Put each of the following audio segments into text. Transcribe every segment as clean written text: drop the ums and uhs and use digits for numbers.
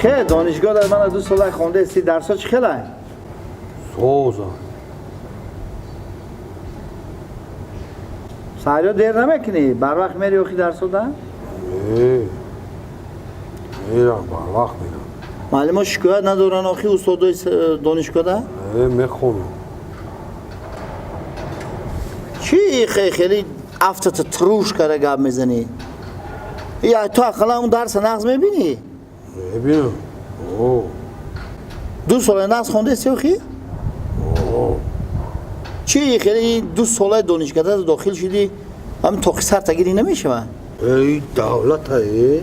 چه دانشگاه در من 2 سال خونده سی درسا چه خیلی؟ سوزا سعیا دیر نمیکنی؟ بر وقت میری اوخی درسا ده؟ میرم بر وقت میرم معلم شکایت ندارن آخی استادای دانشگاه ده؟ میخونم چی خیلی افتت تروش کرده گب میزنی؟ یا تو اقلا اون درس نقض میبینی؟ میبینم 2 سال نقض خونده سی اوخی؟ چی خیلی 2 سال دانشگاه ده داخل شدی؟ همین توقی سر تگیری نمیشه من؟ ای دولت های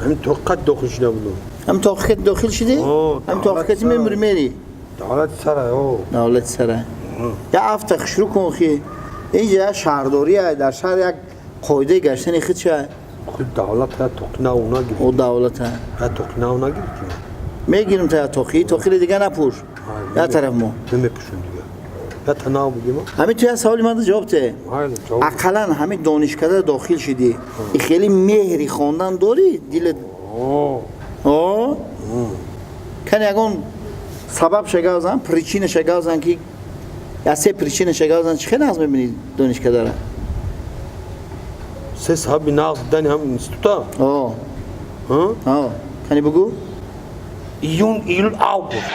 همین توقت داخل شده بودم همین توقی داخل شدی؟ همین توقی میری؟ دولت سره دولت سره یا افتخ شروع کن خی اینجا شهرداریه در شهر یک قاعده گشتن خود چه؟ خود دولت ها توقی نه اونا گیرد او دولت ها توقی نه اونا گیرد میگیرم تا توقی دیگه نپوش یا طرف ما نمیپوشم دیگه یا تنها بگیم همین توی سوالی من جواب ته اقلا همین دانشکده داخل شدی این خیلی مهری خواندن داری دیلت کنی اگه سبب شگازن پریچین شگازن که یا 3 پریچین شگازن چه خیلی نقض میبینی دانشکده داره 3 صحابی نقض دانی هم انستوتا کنی بگو ایون ایل آگوست